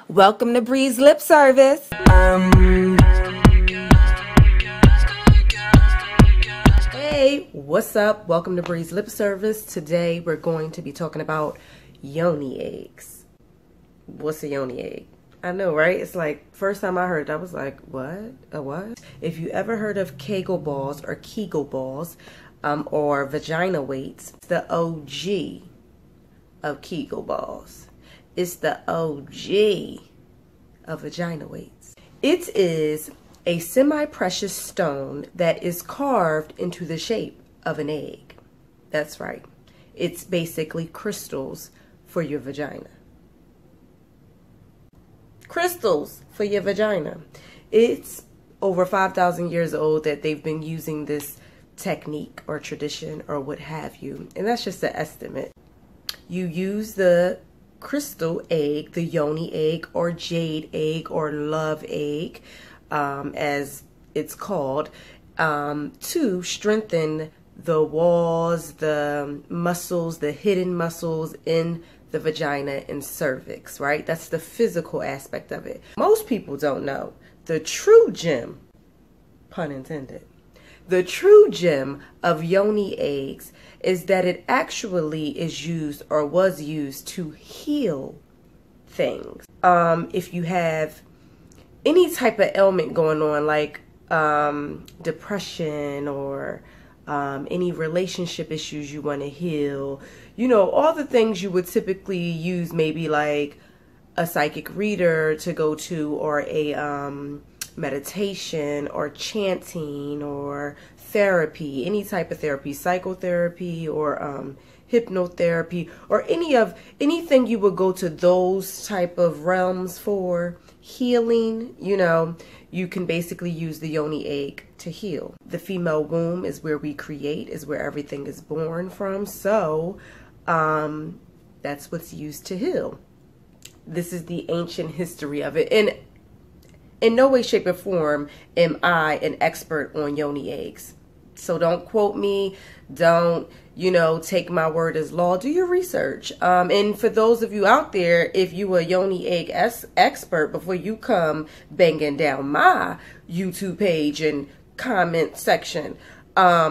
Welcome to BrisLipService. Hey, what's up? Welcome to BrisLipService. Today we're going to be talking about Yoni eggs. What's a Yoni egg? I know, right? It's like, first time I heard it, I was like, what? A what? If you ever heard of Kegel balls or Kegel balls, or vagina weights, it's the OG of Kegel balls. It's the OG of vagina weights. It is a semi-precious stone that is carved into the shape of an egg. That's right. It's basically crystals for your vagina. Crystals for your vagina. It's over 5,000 years old that they've been using this technique or tradition or what have you. And that's just an estimate. You use the crystal egg, the Yoni egg or jade egg or love egg, as it's called, to strengthen the walls, the muscles, the hidden muscles in the vagina and cervix, right? That's the physical aspect of it. Most people don't know the true gem, pun intended. The true gem of Yoni eggs is that it actually is used or was used to heal things. If you have any type of ailment going on, like depression or any relationship issues you want to heal, you know, all the things you would typically use, maybe like a psychic reader to go to, or a meditation or chanting or therapy, any type of therapy, psychotherapy or hypnotherapy, or anything you would go to those type of realms for healing. You know, you can basically use the Yoni egg to heal. The female womb is where we create, is where everything is born from. So that's what's used to heal. This is the ancient history of it. And in no way, shape, or form am I an expert on Yoni eggs. So don't quote me. Don't, take my word as law. Do your research. And for those of you out there, if you are a Yoni egg expert, before you come banging down my YouTube page and comment section,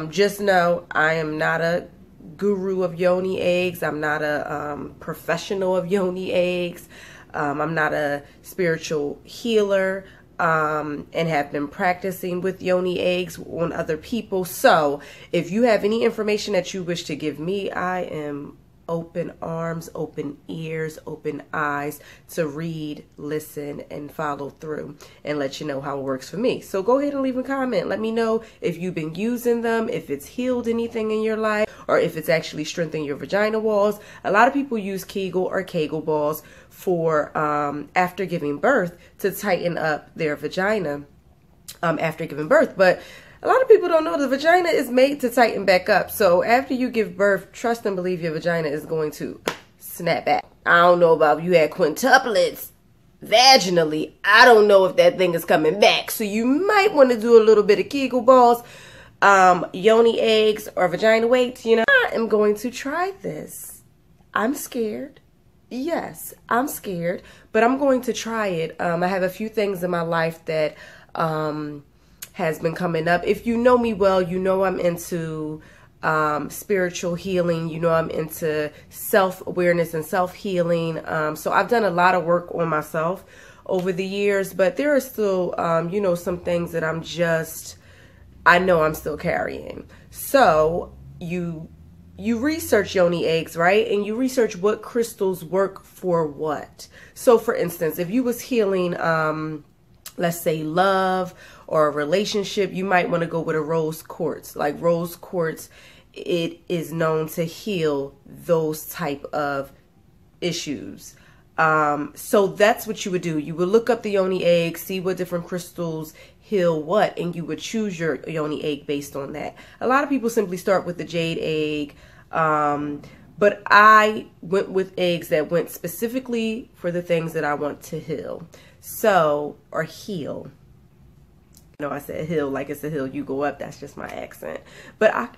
just know I am not a guru of Yoni eggs. I'm not a professional of Yoni eggs. I'm not a spiritual healer, and have been practicing with Yoni eggs on other people. So if you have any information that you wish to give me, I am open arms, open ears, open eyes to read, listen, and follow through and let you know how it works for me. So go ahead and leave a comment. Let me know if you've been using them, if it's healed anything in your life, or if it's actually strengthened your vagina walls. A lot of people use Kegel or Kegel balls for after giving birth to tighten up their vagina after giving birth. But a lot of people don't know the vagina is made to tighten back up. So after you give birth, trust and believe your vagina is going to snap back. I don't know about if you had quintuplets vaginally. I don't know if that thing is coming back. So you might want to do a little bit of Kegel balls, Yoni eggs, or vagina weights. I am going to try this. I'm scared. Yes, I'm scared, but I'm going to try it. I have a few things in my life that has been coming up. If you know me well, you know I'm into spiritual healing. You know I'm into self-awareness and self-healing. So I've done a lot of work on myself over the years, but there are still, some things that I know I'm still carrying. So you research Yoni eggs, right? And you research what crystals work for what. So for instance, if you was healing, let's say love or a relationship, you might want to go with a rose quartz. Like rose quartz, it is known to heal those type of issues. So that's what you would do. You would look up the Yoni egg, see what different crystals heal what, and you would choose your Yoni egg based on that. A lot of people simply start with the jade egg, but I went with eggs that went specifically for the things that I want to heal. Or heal. I said hill like it's a hill you go up. That's just my accent. But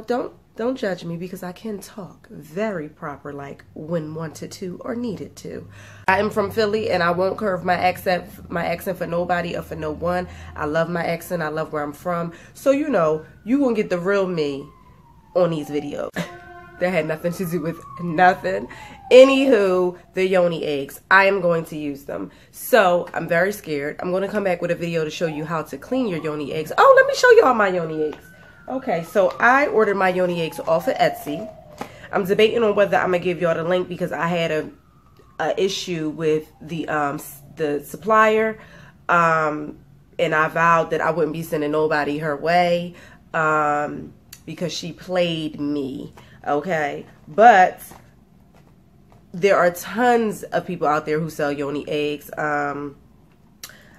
don't Don't judge me because I can talk very proper, like when wanted to or needed to. I am from Philly and I won't curve my accent for nobody or for no one. I love my accent. I love where I'm from. So, you know, you gonna get the real me on these videos. That had nothing to do with nothing. Anywho, the Yoni eggs. I am going to use them. So, I'm very scared. I'm going to come back with a video to show you how to clean your Yoni eggs. Oh, let me show you all my Yoni eggs. Okay, so I ordered my Yoni eggs off of Etsy. I'm debating on whether I'm going to give y'all the link because I had a issue with the supplier. And I vowed that I wouldn't be sending nobody her way because she played me. Okay, but there are tons of people out there who sell Yoni eggs. I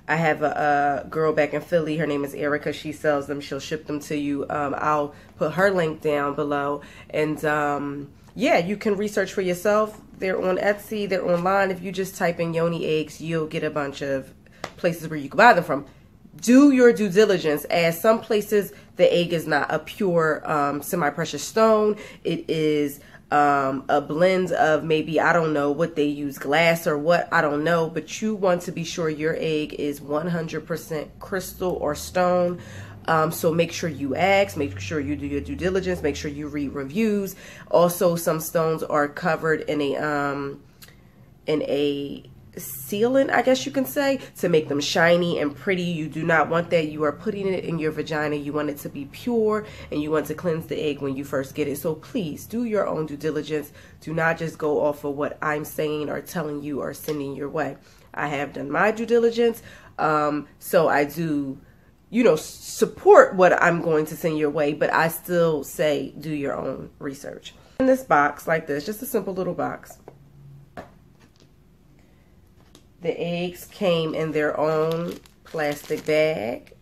have a girl back in Philly. Her name is Erika. She sells them. She'll ship them to you. I'll put her link down below. And yeah, you can research for yourself. They're on Etsy. They're online. If you just type in Yoni eggs, you'll get a bunch of places where you can buy them from. Do your due diligence, as some places the egg is not a pure semi-precious stone. It is a blend of maybe, I don't know what they use, glass or what, I don't know. But you want to be sure your egg is 100% crystal or stone. So make sure you ask, make sure you do your due diligence, make sure you read reviews. Also, some stones are covered in a sealant, I guess you can say, to make them shiny and pretty. You do not want that. You are putting it in your vagina. You want it to be pure and you want to cleanse the egg when you first get it. So please do your own due diligence. Do not just go off of what I'm saying or telling you or sending your way. I have done my due diligence. So I do, you know, support what I'm going to send your way, but I still say do your own research. In this box like this, just a simple little box. The eggs came in their own plastic bag.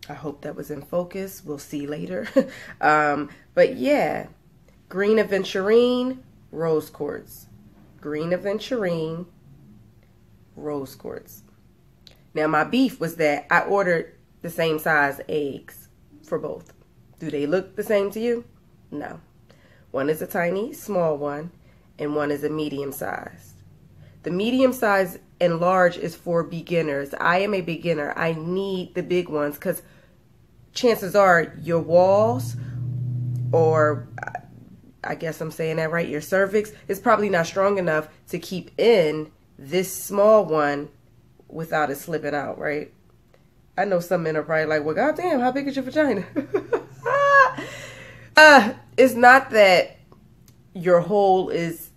I hope that was in focus. We'll see later. But yeah, green aventurine, rose quartz. Green aventurine, rose quartz. Now, my beef was that I ordered the same size eggs for both. Do they look the same to you? No. One is a tiny, small one, and one is a medium size. The medium size and large is for beginners. I am a beginner. I need the big ones because chances are your walls, or I guess I'm saying that right, your cervix is probably not strong enough to keep in this small one without it slipping out, right? I know some men are probably like, well, goddamn, how big is your vagina? It's not that your hole is,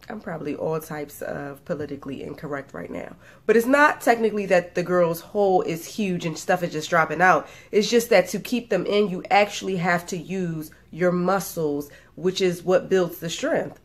I'm probably all types of politically incorrect right now, but it's not technically that the girl's hole is huge and stuff is just dropping out. It's just that to keep them in, you actually have to use your muscles, which is what builds the strength.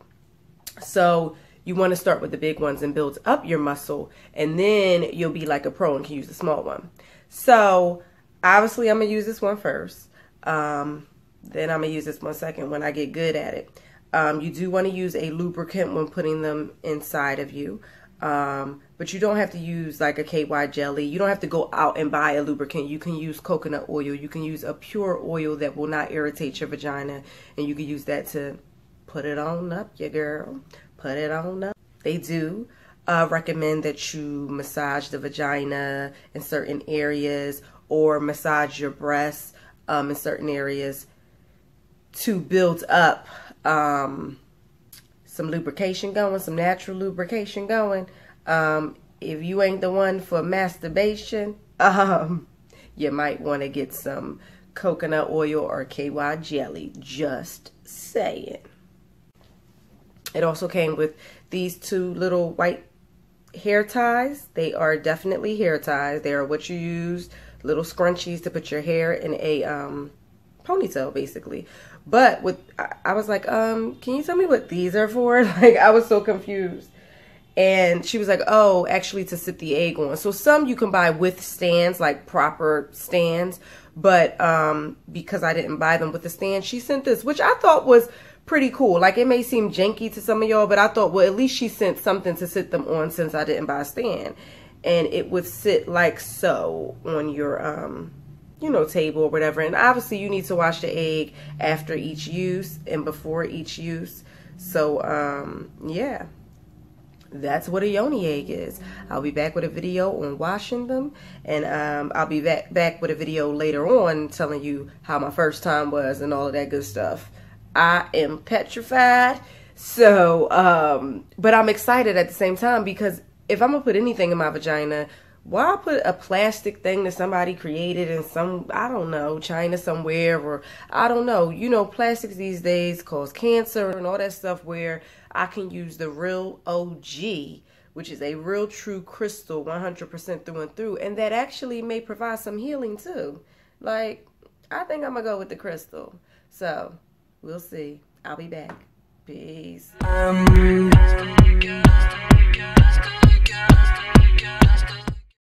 So you want to start with the big ones and build up your muscle, and then you'll be like a pro and can use the small one. So obviously I'm going to use this one first. Then I'm going to use this one second when I get good at it. You do want to use a lubricant when putting them inside of you. But you don't have to use like a KY jelly. You don't have to go out and buy a lubricant. You can use coconut oil. You can use a pure oil that will not irritate your vagina. And you can use that to put it on up, your girl. Put it on up. They do recommend that you massage the vagina in certain areas or massage your breasts in certain areas to build up some lubrication going, some natural lubrication going. If you ain't the one for masturbation, you might want to get some coconut oil or KY jelly. Just saying. It also came with these two little white hair ties. They are definitely hair ties. They are what you use, little scrunchies to put your hair in a ponytail, basically. But I was like, can you tell me what these are for? Like, I was so confused. And she was like, oh, actually to sit the egg on. So some you can buy with stands, like proper stands. But because I didn't buy them with the stand, she sent this, which I thought was pretty cool. Like, it may seem janky to some of y'all, but I thought, well, at least she sent something to sit them on since I didn't buy a stand. And it would sit like so on your, you know, table or whatever. And obviously you need to wash the egg after each use and before each use. So, yeah. That's what a Yoni egg is. I'll be back with a video on washing them, and I'll be back with a video later on telling you how my first time was and all of that good stuff. I am petrified. So, but I'm excited at the same time, because if I'm gonna put anything in my vagina, why put a plastic thing that somebody created in some, I don't know, China somewhere, or I don't know. You know, plastics these days cause cancer and all that stuff, where I can use the real OG, which is a real true crystal 100% through and through. And that actually may provide some healing too. Like, I think I'm going to go with the crystal. So, we'll see. I'll be back. Peace.